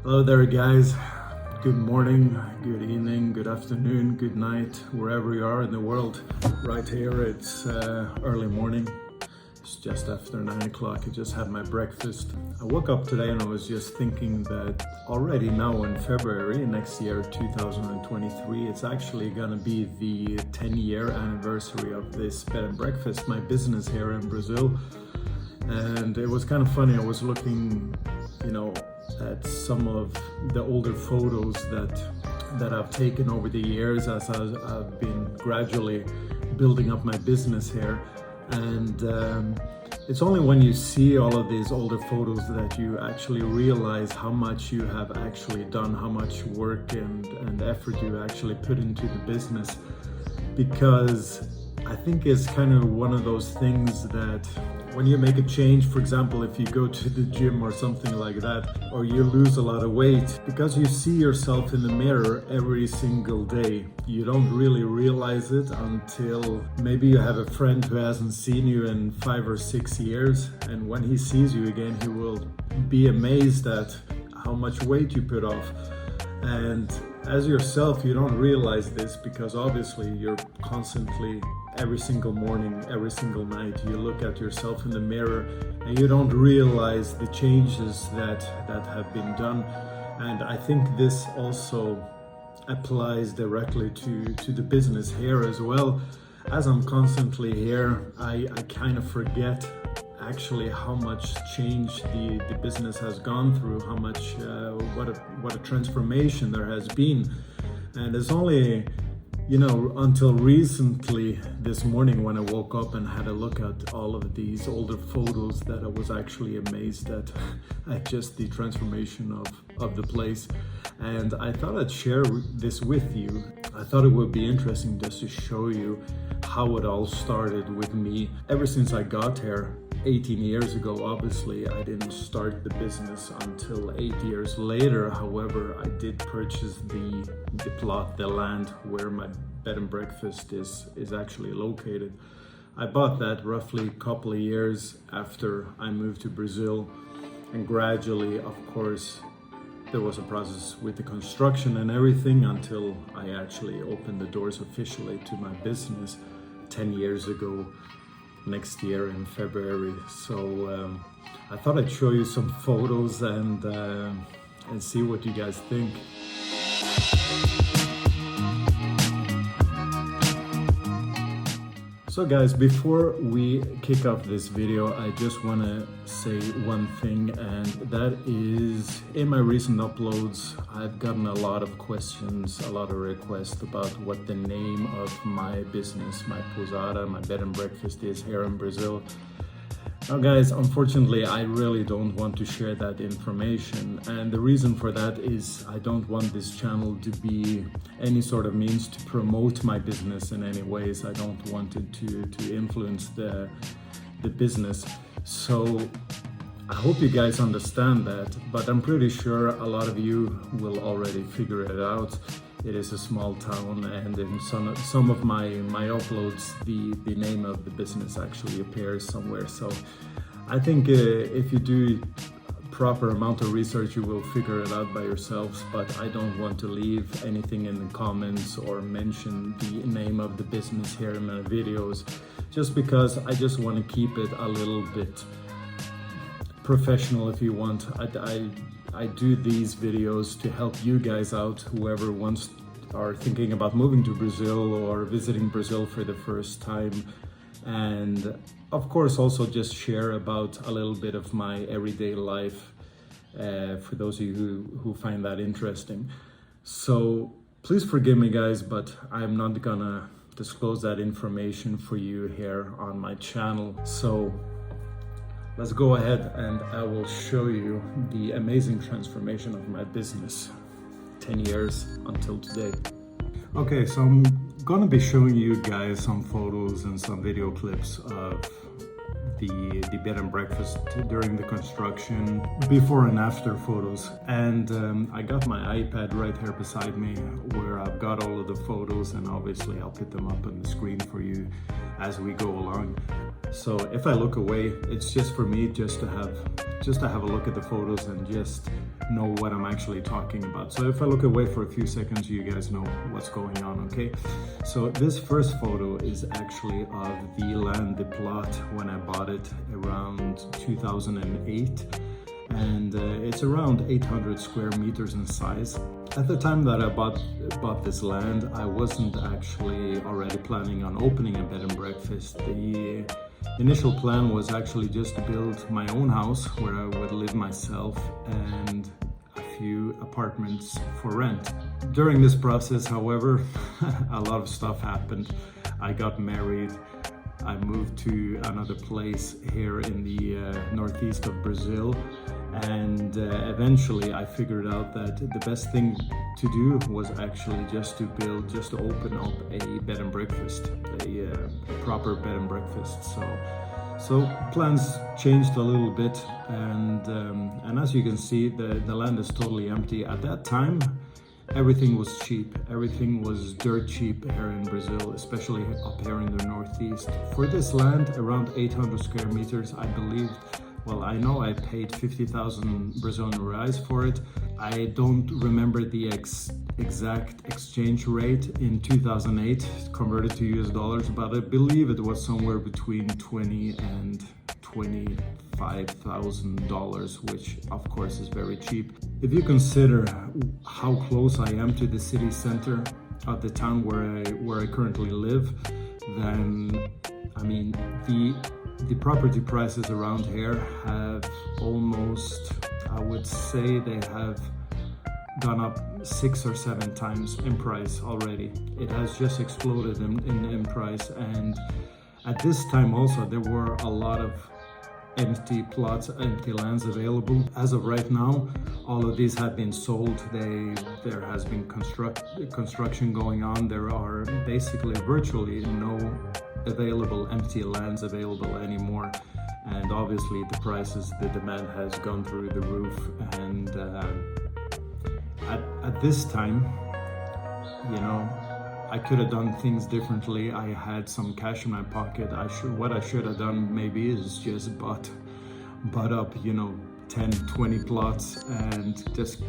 Hello there, guys. Good morning, good evening, good afternoon, good night, wherever you are in the world. Right here, it's early morning. It's just after 9 o'clock. I just had my breakfast. I woke up today and I was just thinking that already now in February next year, 2023, it's actually gonna be the 10-year anniversary of this bed and breakfast, my business here in Brazil. And it was kind of funny. I was looking, at some of the older photos that I've taken over the years as I've been gradually building up my business here. And it's only when you see all of these older photos that you actually realize how much you have actually done, how much work and effort you actually put into the business. Because I think it's kind of one of those things that when you make a change, for example, if you go to the gym or something like that, or you lose a lot of weight, because you see yourself in the mirror every single day, you don't really realize it until maybe you have a friend who hasn't seen you in 5 or 6 years. And when he sees you again, he will be amazed at how much weight you put off. And as yourself, you don't realize this because obviously you're constantly, every single morning, every single night, you look at yourself in the mirror and you don't realize the changes that have been done. And I think this also applies directly to the business here as well. As I'm constantly here, I kind of forget actually how much change the business has gone through, how much what a transformation there has been. And it's only until recently this morning when I woke up and had a look at all of these older photos that I was actually amazed at just the transformation of the place. And I thought I'd share this with you. I thought it would be interesting just to show you how it all started with me. Ever since I got here 18 years ago, obviously I didn't start the business until 8 years later. However, I did purchase the plot, the land where my bed and breakfast is actually located. I bought that roughly a couple of years after I moved to Brazil, and gradually, of course, there was a process with the construction and everything until I actually opened the doors officially to my business 10 years ago. Next year in February. So I thought I'd show you some photos and see what you guys think. So guys, before we kick off this video, I just want to say one thing, and that is in my recent uploads, I've gotten a lot of questions, a lot of requests about what the name of my business, my pousada, my bed and breakfast is here in Brazil. Now guys, unfortunately, I really don't want to share that information, and the reason for that is I don't want this channel to be any sort of means to promote my business in any ways. I don't want it to influence the business. So I hope you guys understand that, but I'm pretty sure a lot of you will already figure it out. It is a small town, and in some of my uploads, the name of the business actually appears somewhere. So I think if you do proper amount of research, you will figure it out by yourselves. But I don't want to leave anything in the comments or mention the name of the business here in my videos, just because I just want to keep it a little bit professional, if you want. I do these videos to help you guys out, whoever are thinking about moving to Brazil or visiting Brazil for the first time. And of course also just share about a little bit of my everyday life for those of you who find that interesting. So please forgive me guys, but I'm not gonna disclose that information for you here on my channel. So let's go ahead and I will show you the amazing transformation of my business 10 years until today. Okay, so I'm gonna be showing you guys some photos and some video clips of the bed and breakfast during the construction, before and after photos. And I got my iPad right here beside me where I've got all of the photos, and obviously I'll put them up on the screen for you as we go along. So if I look away, it's just for me just to have a look at the photos and just know what I'm actually talking about. So if I look away for a few seconds, you guys know what's going on, okay? So this first photo is actually of the land, the plot, when I bought it around 2008. And it's around 800 square meters in size. At the time that I bought this land, I wasn't actually already planning on opening a bed and breakfast. The initial plan was actually just to build my own house where I would live myself and a few apartments for rent. During this process, however, a lot of stuff happened. I got married. I moved to another place here in the northeast of Brazil, and eventually I figured out that the best thing to do was actually just to open up a bed and breakfast, a proper bed and breakfast. So plans changed a little bit, and as you can see, the land is totally empty. At that time, everything was cheap. Everything was dirt cheap here in Brazil, especially up here in the northeast. For this land, around 800 square meters, I believe, well, I know I paid 50,000 Brazilian reais for it. I don't remember the exact exchange rate in 2008 converted to US dollars, but I believe it was somewhere between $20,000 and $25,000, which of course is very cheap. If you consider how close I am to the city center of the town where I currently live, then I mean the property prices around here have almost, I would say they have gone up 6 or 7 times in price already. It has just exploded in price, and at this time also there were a lot of empty plots, empty lands available. As of right now, all of these have been sold. There has been construction going on. There are basically virtually no available empty lands available anymore, and obviously the demand has gone through the roof. And at this time, you know, I could have done things differently. I had some cash in my pocket. What I should have done maybe is just bought up, you know, 10, 20 plots and just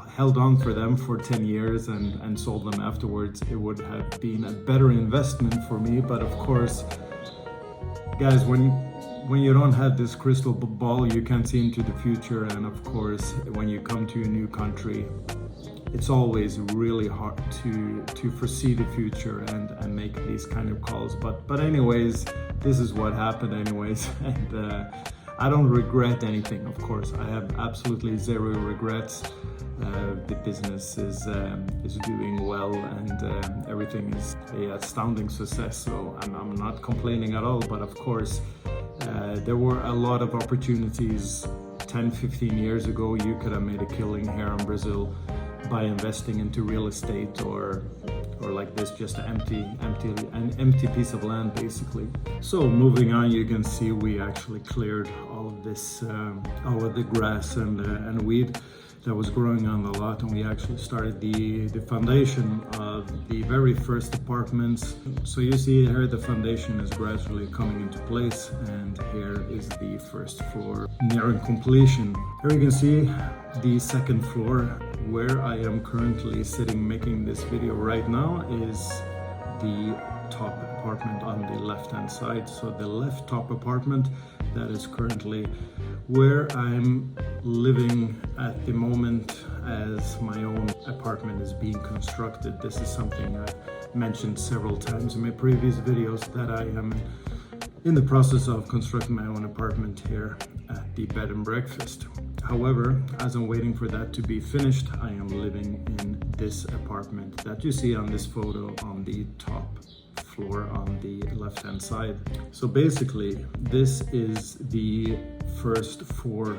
held on for them for 10 years and sold them afterwards. It would have been a better investment for me. But of course, guys, when you don't have this crystal ball, you can't see into the future. And of course, when you come to a new country, it's always really hard to foresee the future and make these kind of calls. But anyways, this is what happened anyways. And I don't regret anything, of course. I have absolutely zero regrets. The business is doing well, and everything is an astounding success. So I'm not complaining at all. But of course, there were a lot of opportunities 10, 15 years ago. You could have made a killing here in Brazil by investing into real estate or like this, just an empty piece of land basically. So moving on, you can see we actually cleared all of this, all of the grass and weed that was growing on the lot, and we actually started the foundation of the very first apartments. So you see here the foundation is gradually coming into place, and here is the first floor nearing completion. Here you can see the second floor where I am currently sitting making this video right now is the top apartment on the left hand side. So the left top apartment, that is currently where I'm living at the moment as my own apartment is being constructed. This is something I've mentioned several times in my previous videos, that I am in the process of constructing my own apartment here at the bed and breakfast. However, as I'm waiting for that to be finished, I am living in this apartment that you see on this photo on the top floor on the left hand side. So basically, this is the first 4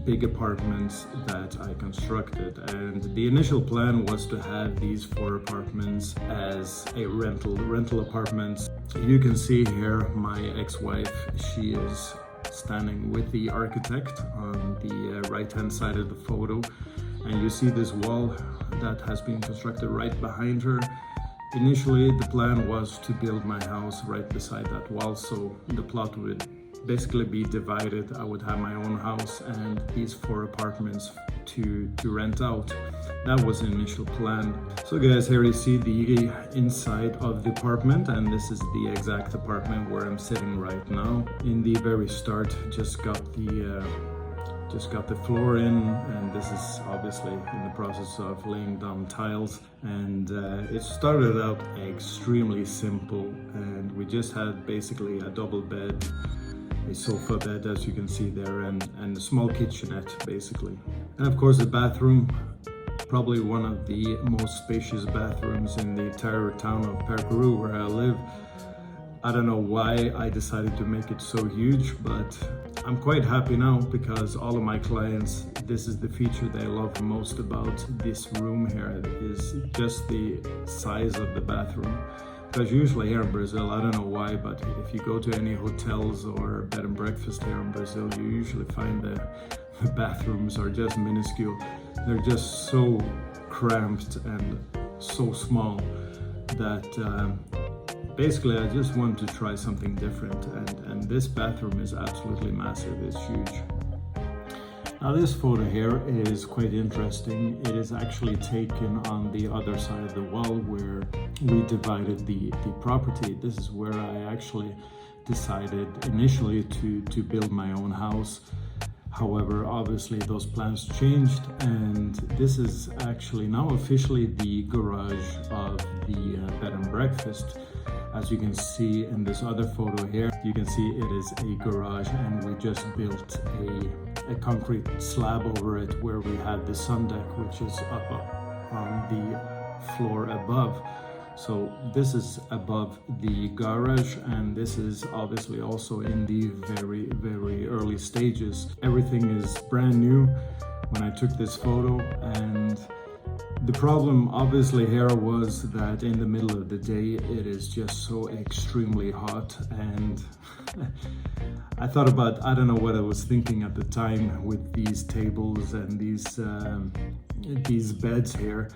big apartments that I constructed, and the initial plan was to have these 4 apartments as a rental apartments. You can see here my ex-wife, she is standing with the architect on the right hand side of the photo, and you see this wall that has been constructed right behind her. Initially the plan was to build my house right beside that wall, so the plot would basically be divided. I would have my own house and these 4 apartments to rent out. That was the initial plan. So guys, here you see the inside of the apartment, and this is the exact apartment where I'm sitting right now. In the very start, just got the floor in, and this is obviously in the process of laying down tiles. And it started out extremely simple, and we just had basically a double bed, a sofa bed as you can see there, and a small kitchenette basically. And of course the bathroom, probably one of the most spacious bathrooms in the entire town of Peru where I live. I don't know why I decided to make it so huge, but I'm quite happy now because all of my clients, this is the feature they love most about this room here, is just the size of the bathroom. Because usually here in Brazil, I don't know why, but if you go to any hotels or bed and breakfast here in Brazil, you usually find the bathrooms are just minuscule. They're just so cramped and so small that basically I just wanted to try something different, and this bathroom is absolutely massive. It's huge. Now this photo here is quite interesting. It is actually taken on the other side of the wall where we divided the property. This is where I actually decided initially to build my own house. However, obviously those plans changed, and this is actually now officially the garage of the bed and breakfast. As you can see in this other photo here, you can see it is a garage, and we just built a concrete slab over it where we have the sun deck, which is up on the floor above. So this is above the garage, and this is obviously also in the very, very early stages. Everything is brand new when I took this photo, and the problem obviously here was that in the middle of the day it is just so extremely hot, and I thought about, I don't know what I was thinking at the time with these tables and these beds here.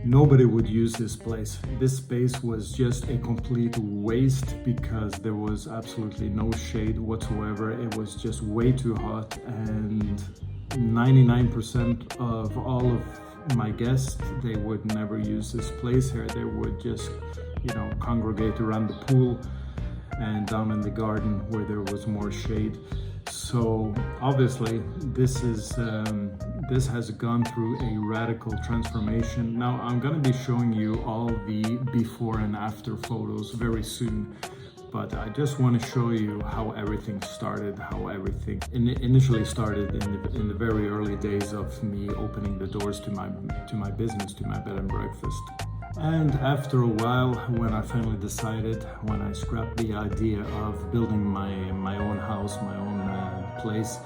Nobody would use this place. This space was just a complete waste because there was absolutely no shade whatsoever. It was just way too hot, and 99% of all of my guests, they would never use this place here. They would just, congregate around the pool and down in the garden where there was more shade. So obviously this has gone through a radical transformation. Now I'm going to be showing you all the before and after photos very soon, but I just want to show you how everything started, how everything initially started in the very early days of me opening the doors to my business, to my bed and breakfast. And after a while, when I finally decided, when I scrapped the idea of building my own house, my own place,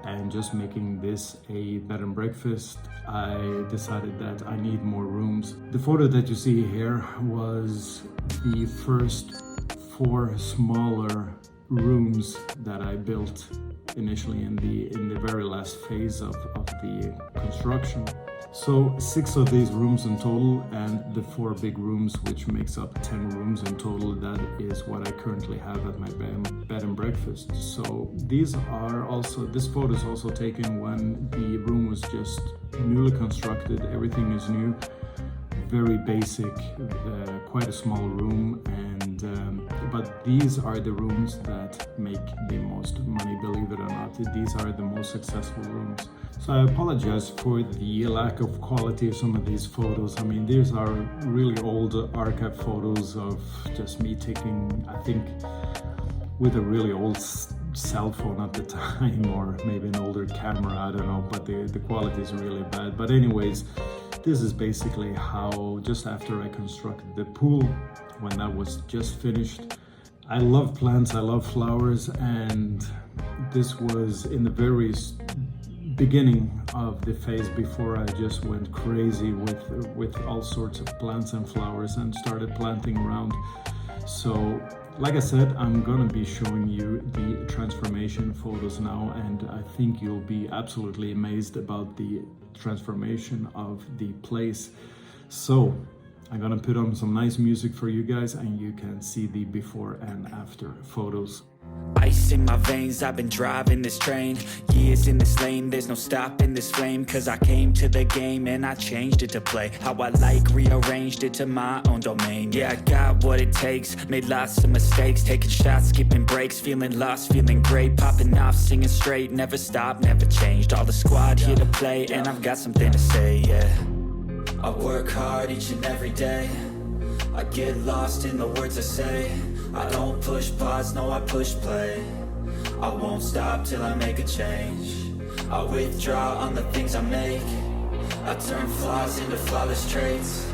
and just making this a bed and breakfast, I decided that I need more rooms. The photo that you see here was the first 4 smaller rooms that I built initially in the very last phase of the construction. So 6 of these rooms in total, and the 4 big rooms, which makes up 10 rooms in total. That is what I currently have at my bed and breakfast. So this photo is also taken when the room was just newly constructed. Everything is new, very basic, quite a small room, but these are the rooms that make the most money, believe it or not. These are the most successful rooms. So I apologize for the lack of quality of some of these photos. I mean, these are really old archive photos of just me taking, I think, with a really old cell phone at the time, or maybe an older camera, I don't know, but the quality is really bad. But anyways, this is basically how, just after I constructed the pool, when that was just finished. I love plants, I love flowers, and this was in the very beginning of the phase before I just went crazy with all sorts of plants and flowers and started planting around. So like I said, I'm gonna be showing you the transformation photos now, and I think you'll be absolutely amazed about the transformation of the place. So I'm gonna put on some nice music for you guys, and you can see the before and after photos. Ice in my veins, I've been driving this train. Years in this lane, there's no stopping this flame. Cause I came to the game and I changed it to play how I like, rearranged it to my own domain. Yeah, I got what it takes, made lots of mistakes, taking shots, skipping breaks, feeling lost, feeling great, popping off, singing straight, never stopped, never changed. All the squad here to play and I've got something to say, yeah. I work hard each and every day, I get lost in the words I say. I don't push pause, no I push play. I won't stop till I make a change. I withdraw on the things I make. I turn flaws into flawless traits.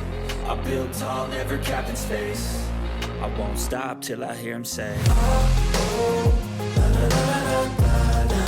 I build tall, never capped in space. I won't stop till I hear him say, oh, oh, la, la, la, la, la, la.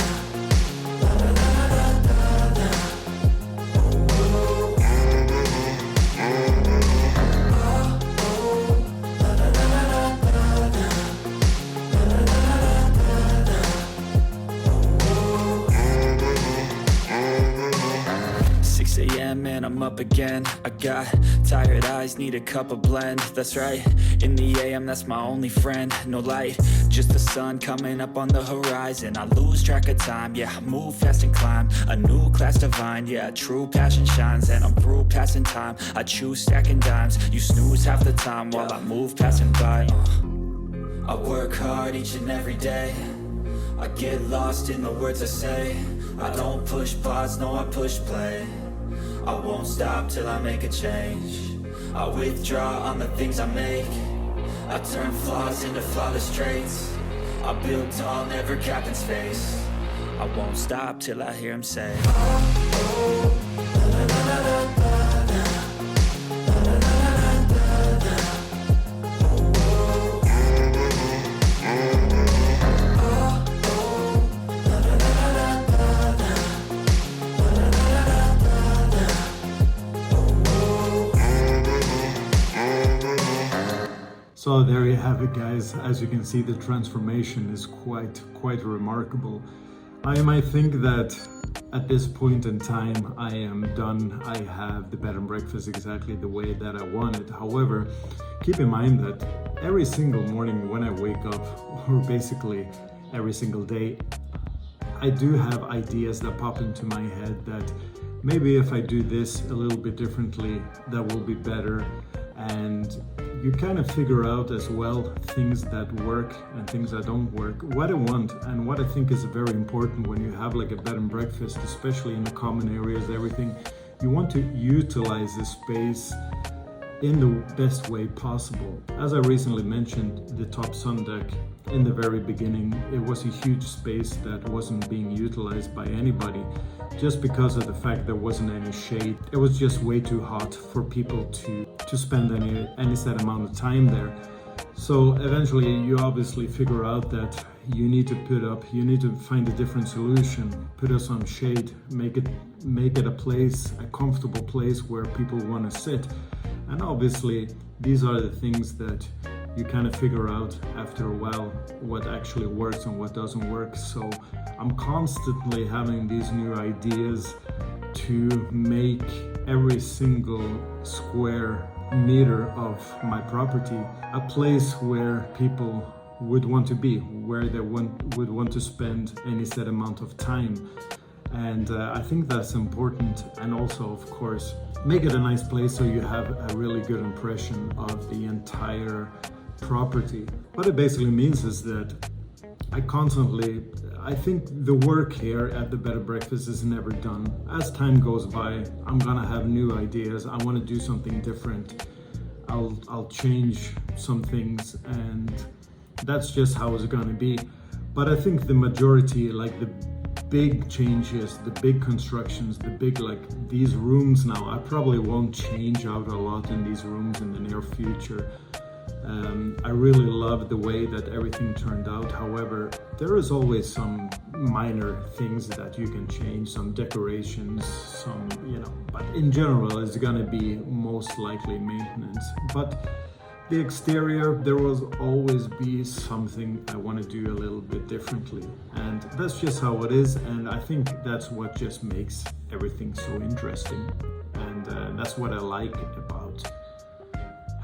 And I'm up again. I got tired eyes, need a cup of blend. That's right, in the AM, that's my only friend. No light, just the sun coming up on the horizon. I lose track of time, yeah, I move fast and climb a new class divine, yeah, true passion shines. And I'm through passing time, I choose stacking dimes. You snooze half the time while I move passing by. I work hard each and every day, I get lost in the words I say. I don't push pause, no I push play. I won't stop till I make a change. I withdraw on the things I make. I turn flaws into flawless traits. I build tall, never capped in space. I won't stop till I hear him say, oh, oh, la, la, la, la, la, la. So there you have it, guys. As you can see, the transformation is quite remarkable. I might think that at this point in time I am done. I have the bed and breakfast exactly the way that I want it. However, keep in mind that every single morning when I wake up, or basically every single day, I do have ideas that pop into my head that maybe if I do this a little bit differently, that will be better. And you kind of figure out as well things that work and things that don't work. What I want and what I think is very important when you have like a bed and breakfast, especially in the common areas, everything, you want to utilize the space in the best way possible. As I recently mentioned, the top sun deck, in the very beginning, it was a huge space that wasn't being utilized by anybody just because of the fact there wasn't any shade. It was just way too hot for people to spend any set amount of time there. So eventually you obviously figure out that you need to find a different solution, put up some shade, make it a place, a comfortable place where people want to sit. And obviously these are the things that you kind of figure out after a while what actually works and what doesn't work. So I'm constantly having these new ideas to make every single square meter of my property a place where people would want to be, where they would want to spend any set amount of time. And I think that's important. And also, of course, make it a nice place so you have a really good impression of the entire property. What it basically means is that I think the work here at the bed and breakfast is never done. As time goes by, I'm gonna have new ideas. I want to do something different. I'll change some things, and that's just how it's gonna be. But I think the majority, like the big changes, the big constructions, the big, like these rooms now, I probably won't change out a lot in these rooms in the near future. I really love the way that everything turned out. However, there is always some minor things that you can change, some decorations, but in general it's gonna be most likely maintenance. But the exterior, there will always be something I want to do a little bit differently, and that's just how it is. And I think that's what just makes everything so interesting, and that's what I like about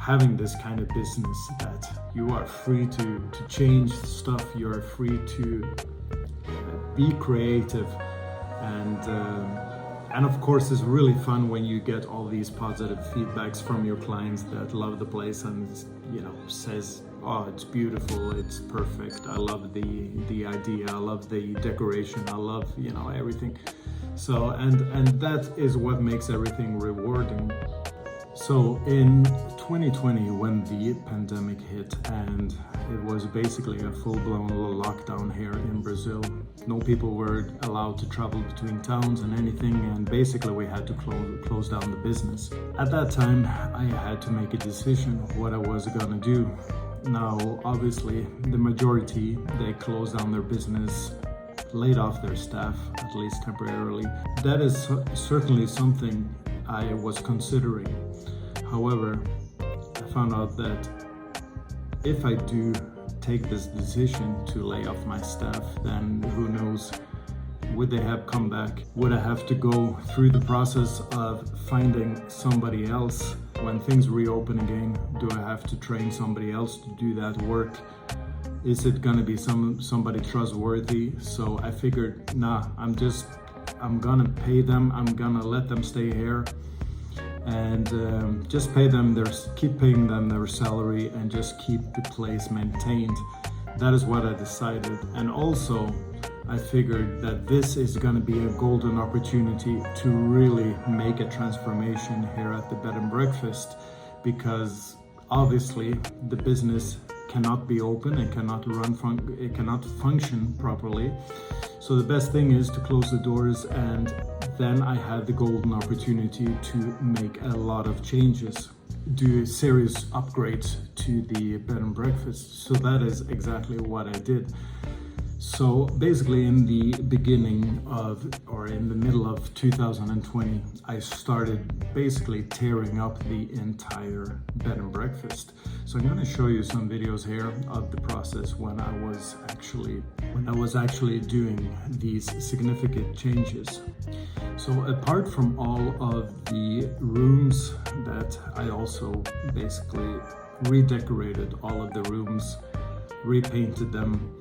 having this kind of business that you are free to change stuff, you are free to be creative, and of course it's really fun when you get all these positive feedbacks from your clients that love the place and says, oh, it's beautiful, it's perfect, I love the idea, I love the decoration, I love everything. So and that is what makes everything rewarding. So in 2020, when the pandemic hit and it was basically a full-blown lockdown here in Brazil, no people were allowed to travel between towns and anything, and basically we had to close down the business. At that time, I had to make a decision what I was gonna do. Now, obviously, the majority, they closed down their business, laid off their staff, at least temporarily. That is certainly something I was considering. However, I found out that if I do take this decision to lay off my staff, then who knows, would they have come back? Would I have to go through the process of finding somebody else when things reopen again? Do I have to train somebody else to do that work? Is it gonna be somebody trustworthy? So I figured, nah, I'm gonna pay them, I'm gonna let them stay here, and just keep paying them their salary and just keep the place maintained. That is what I decided. And also I figured that this is going to be a golden opportunity to really make a transformation here at the bed and breakfast, because obviously the business cannot be open, it cannot function properly. So the best thing is to close the doors, and then I had the golden opportunity to make a lot of changes, do serious upgrades to the bed and breakfast. So that is exactly what I did. So basically in the middle of 2020, I started basically tearing up the entire bed and breakfast. So I'm going to show you some videos here of the process when I was actually doing these significant changes. So apart from all of the rooms that I also basically redecorated all of the rooms, repainted them,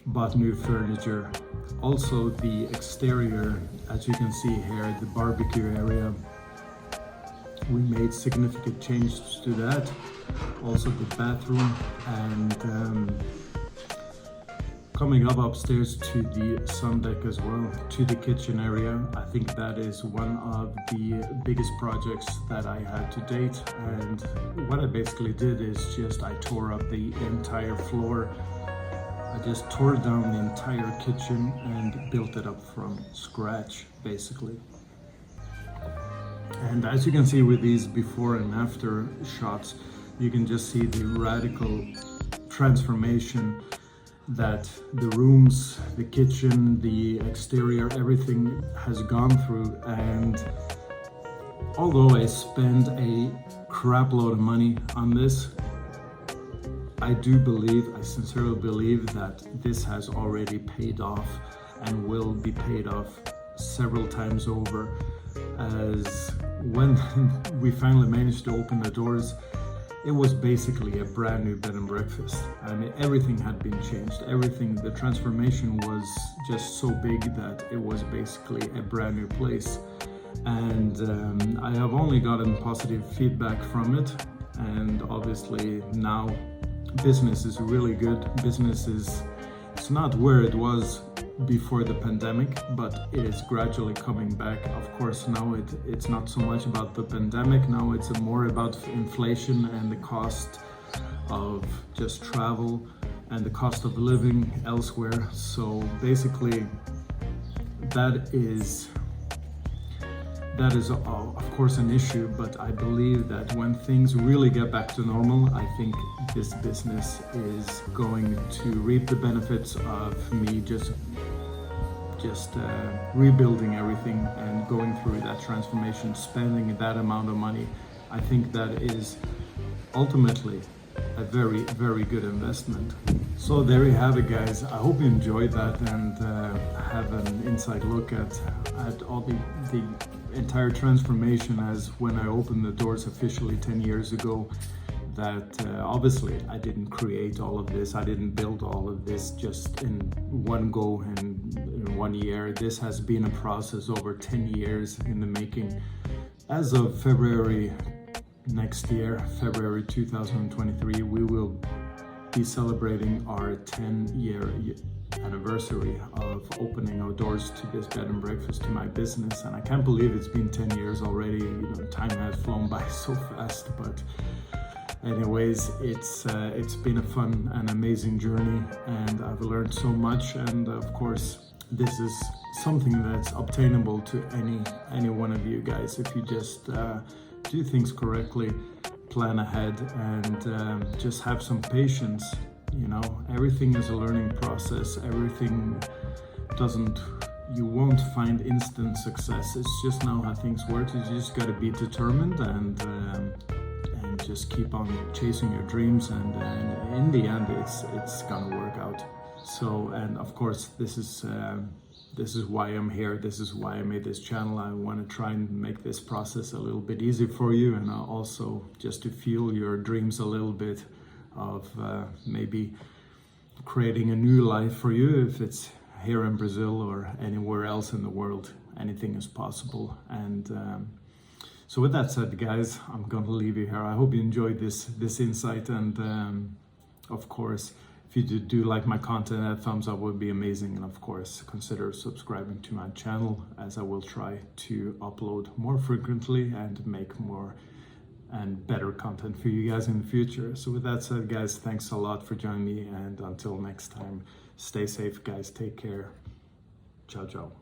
bought new furniture. Also the exterior, as you can see here, the barbecue area, we made significant changes to that. Also the bathroom, and coming up upstairs to the sun deck as well, to the kitchen area. I think that is one of the biggest projects that I had to date. And what I basically did is I tore up the entire floor. I just tore down the entire kitchen and built it up from scratch, basically. And as you can see with these before and after shots, you can just see the radical transformation that the rooms, the kitchen, the exterior, everything has gone through. And although I spend a crap load of money on this, I sincerely believe that this has already paid off and will be paid off several times over, as when we finally managed to open the doors, it was basically a brand new bed and breakfast. I mean, everything had been changed. The transformation was just so big that it was basically a brand new place. And I have only gotten positive feedback from it. And obviously now business is really good. It's not where it was before the pandemic, but it is gradually coming back. Of course, now it's not so much about the pandemic. Now it's more about inflation and the cost of just travel and the cost of living elsewhere. So basically that is of course an issue, but I believe that when things really get back to normal, I think this business is going to reap the benefits of me just rebuilding everything and going through that transformation, spending that amount of money. I think that is ultimately a very, very good investment. So there you have it, guys. I hope you enjoyed that and have an inside look at all the entire transformation as when I opened the doors officially 10 years ago. that obviously I didn't create all of this, I didn't build all of this just in one go and in 1 year. This has been a process over 10 years in the making. As of February next year, February 2023, we will be celebrating our 10-year anniversary of opening our doors to this bed and breakfast, to my business. And I can't believe it's been 10 years already. You know, time has flown by so fast, but anyways, it's been a fun and amazing journey, and I've learned so much. And of course, this is something that's obtainable to any one of you guys if you just do things correctly, plan ahead, and just have some patience. You know, everything is a learning process. Everything you won't find instant success. It's just now how things work. You just got to be determined and just keep on chasing your dreams, and in the end it's gonna work out. So, and of course, this is why I'm here. This is why I made this channel. I want to try and make this process a little bit easy for you, and also just to fuel your dreams a little bit of maybe creating a new life for you. If it's here in Brazil or anywhere else in the world, anything is possible. And so with that said, guys, I'm going to leave you here. I hope you enjoyed this insight, and of course, if you do like my content, a thumbs up would be amazing. And of course, consider subscribing to my channel, as I will try to upload more frequently and make more and better content for you guys in the future. So with that said, guys, thanks a lot for joining me, and until next time, stay safe, guys. Take care. Ciao, ciao.